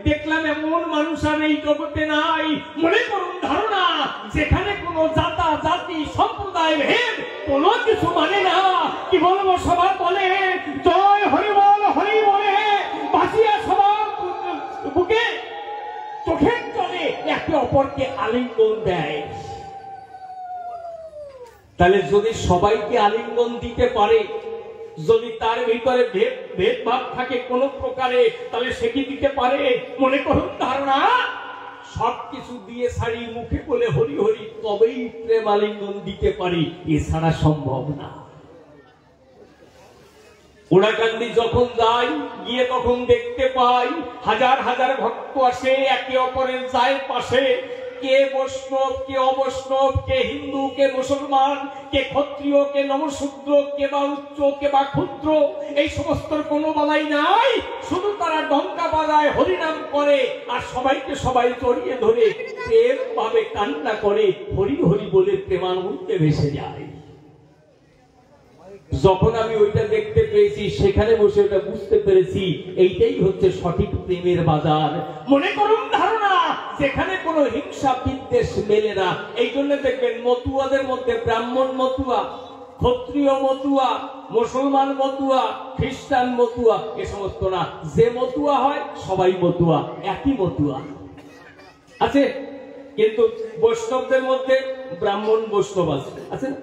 দেখলাম এমন মানুষ আর এই জগতে নাই। মনে করুন ধারণা, যেখানে কোনো জাতা জাতি সম্প্রদায় ভেদ কোনো কিছু মানে না। কি বলবো সবার বলে জয় হরি বল, হরি বলে বাঁচিয়া সবার বুকে চোখের জলে একে অপরকে আলিঙ্গন দেয়। তাহলে যদি সবাইকে আলিঙ্গন দিতে পারে, যদি তার ভিতরে ভেদভাব থাকে কোন প্রকারে, তাহলে সে কি দিতে পারে? মনে করুন ধারণা, সবকিছু দিয়ে ছাড়ি মুখে বলে হরি হরি, তবেই প্রেম আলিঙ্গন দিতে পারি, এছাড়া সম্ভব না। ওড়াকান্দি যখন যাই, গিয়ে তখন দেখতে পাই হাজার হাজার ভক্ত আসে, একে অপরের যায় পাশে। কে বৈষ্ণব, কে অবৈষ্ণব, কে হিন্দু, কে মুসলমান, কে ক্ষত্রিয়, কে নমশূদ্র, কে বা উচ্চ, কে বা ক্ষুদ্র, এই সমস্ত কোনো বালাই নাই। শুধু তারা ডঙ্কা বাজায়, হরিনাম করে, আর সবাইকে সবাই জড়িয়ে ধরে প্রেম ভাবে কান্না করে, হরি হরি বলে প্রেমানন্দে ভেসে যায়। যখন আমি ওইটা দেখতে পেয়েছি, সেখানে বসে ওটা বুঝতে পেরেছি, এইটাই হচ্ছে সঠিক প্রেমের বাজার। মনে করুন ধারণা, যেখানে কোনো হিংসা বিদ্বেষ মেলে না। এই জন্য দেখবেন মতুয়াদের মধ্যে ব্রাহ্মণ মতুয়া, ক্ষত্রিয় মতুয়া, মুসলমান মতুয়া, খ্রিস্টান মতুয়া, এ সমস্ত না। যে মতুয়া হয় সবাই মতুয়া, একই মতুয়া আছে। কিন্তু বৈষ্ণবদের মধ্যে ব্রাহ্মণ বৈষ্ণব আছে না?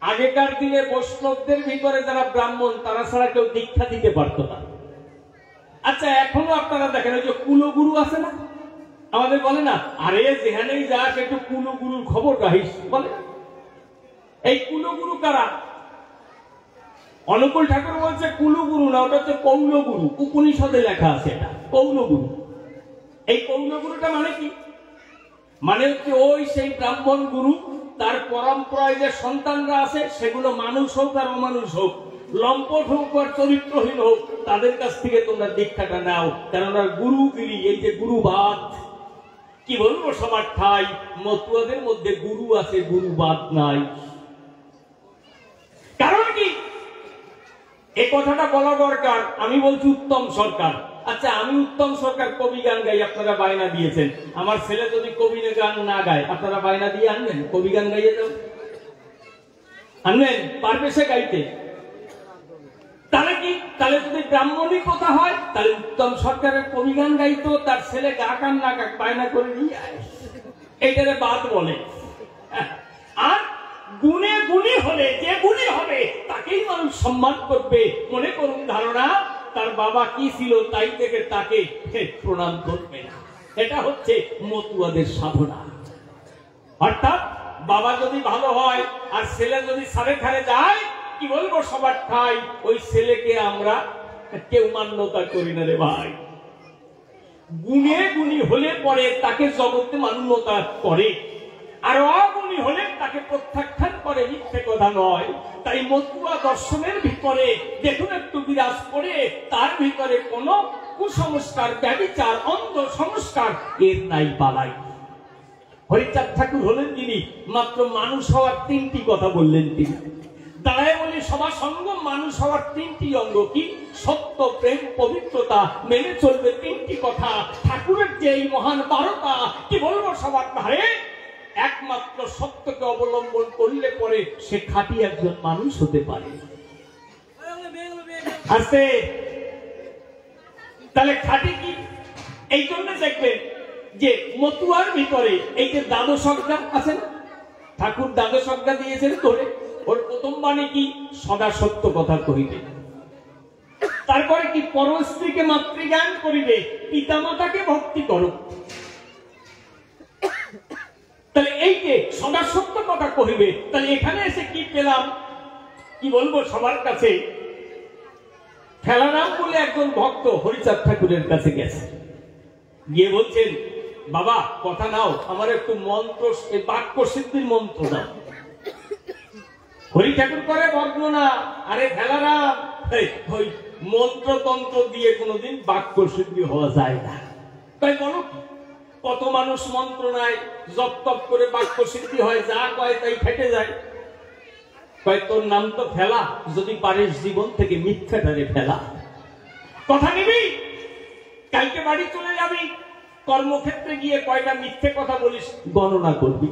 আগেকার দিনে বৈষ্ণবদের ভিতরে যারা ব্রাহ্মণ, তারা ছাড়া কেউ দীক্ষা দিতে পারতো না। আচ্ছা, এখনো আপনারা দেখেন ওই যে কুলগুরু আছে না, আমাদের বলে না, আরে যেখানেই যাস একটু কুলগুরুর খবর রাখিস, বলে। এই কুলগুরু কারা? অনুকূল ঠাকুর বলছে কুলগুরু না, ওটা হচ্ছে কৌলগুরু। উপনিষদে লেখা আছে এটা কৌলগুরু। এই কৌলগুরুটা মানে কি? মানে হচ্ছে ওই সেই ব্রাহ্মণ গুরু, তার পরম্পরায় যে সন্তানরা আছে, সেগুলো মানুষ হোক আর অমানুষ হোক, লম্পট হোক আর চরিত্রহীন হোক, তাদের কাছ থেকে তোমরা দীক্ষাটা নাও। কেননা গুরুগিরি, এই যে গুরুবাদ, কি বলবো সবার ঠাই, মতুয়াদের মধ্যে গুরু আছে, গুরুবাদ নাই। কারণ কি এই কথাটা বলা দরকার? আমি বলছি উত্তম সরকার। আচ্ছা, আমি উত্তম সরকার কবি গান গাই, আপনারা বায়না দিয়েছেন। আমার ছেলে যদি কবি গান না গায়, আপনারা বায়না দিয়ে আনবেন? কবি গান গাইয়ে যাও, আনবেন? পারবে সে গাইতে? তাহলে কি, তাহলে যদি ব্রাহ্মণী কথা হয়, তাহলে উত্তম সরকারের কবি গান গাইতো, তার ছেলে গা কান না গাক বায়না করে নিয়ে আয়, এইটারে বাদ বলে। আর গুণে গুণী হলে, যে গুণী হবে তাকেই মানুষ সম্মান করবে। মনে করুন ধারণা, তার বাবা কি ছিল তাই থেকে তাকে প্রণাম করবে না। এটা হচ্ছে মতুয়াদের সাধনা। অর্থাৎ বাবা যদি ভালো হয় আর ছেলে যদি সারে খারে যায়, কি বলবো সবার ঠাই, ওই ছেলেকে আমরা কেউ মান্যতা করি না রে ভাই। গুণে গুণী হলে পরে তাকে জগতে মান্যতা করে, আর অগুণী হলে তাকে প্রত্যাখ্যান করে, মিথ্যে কথা নয়। তাই মতুয়া দর্শনের ভিতরে দেখুন একটু বিরাজ করে, তার ভিতরে কোন কুসংস্কার, ব্যভিচার, অন্ধ সংস্কার এর নাই পালাই। হরিচাঁদ ঠাকুর হলেন যিনি মাত্র মানুষ হওয়ার তিনটি কথা বললেন। তিনি দাঁড়ায় বলি সবার সঙ্গ মানুষ হওয়ার তিনটি অঙ্গ কি? সত্য, প্রেম, পবিত্রতা, মেনে চলবে তিনটি কথা। ঠাকুরের যে এই মহান বারতা, কি বলবো সবার ধারে, একমাত্র সত্যকে অবলম্বন করলে পরে সে খাঁটি একজন মানুষ হতে পারে। আসে তাহলে খাঁটি কি? এই জন্য দেখবেন যে মতুয়ার ভিতরে এই যে দ্বাদশ অজ্ঞা আছে না, ঠাকুর দ্বাদশজ্ঞা দিয়েছেন ধরে। ওর প্রথম বাণী কি? সদা সত্য কথা কহিবে। তারপরে কি? পর স্ত্রীকে মাতৃজ্ঞান করিবে, পিতামাতাকে ভক্তি করো। তাহলে এই যে সদা সত্য কথা কহিবে, তাহলে এখানে এসে কি পেলাম? কি বলবো সবার কাছে? খেলারাম বলে একজন ভক্ত হরিচাঁদ ঠাকুরের কাছে গেছে, গিয়ে বলছেন, বাবা কথা নাও, আমার একটু মন্ত্র, বাক্য সিদ্ধির মন্ত্র দাও। হরি ঠাকুর করে বর্ণনা, আরে খেলারাম, ওই মন্ত্রতন্ত্র দিয়ে কোনোদিন বাক্য সিদ্ধি হওয়া যায় না। তাই বলো, কত মানুষ মন্ত্র নাই, জপ তপ করে বাক্য সিদ্ধি হয়, যা কয় তাই ফেটে যায়। কয় তোর নাম তো ফেলা, যদি পারিস জীবন থেকে মিথ্যাটারে ফেলা। কথা নিবি, কালকে বাড়ি চলে যাবি, কর্মক্ষেত্রে গিয়ে কয়টা মিথ্যে কথা বলিস গণনা করবি,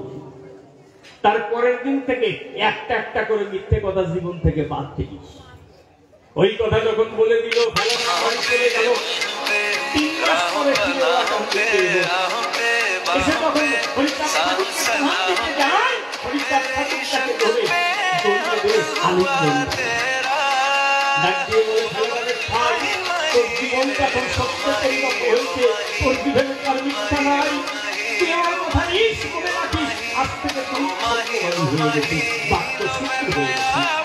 তারপরের দিন থেকে একটা একটা করে মিথ্যে কথা জীবন থেকে বাদ দিবি। ওই কথা যখন বলে দিল, ফেলা বাড়ি চলে গেল। 3 মাস পরে ফিরে এসে যখন হরিচাঁদ ঠাকুরকে প্রণাম দিতে যায়, হরিচাঁদ ঠাকুর তাকে ধরে তোর জীবনটা তোর সত্য পরিণত হয়েছে, তোর জীবনে তার মিথ্যা নাই, তুই আমার কথা নিস, মনে রাখিস, আজ থেকে তুই হয়ে গেছিস, বাক্য সূত্র হয়ে গেছিস।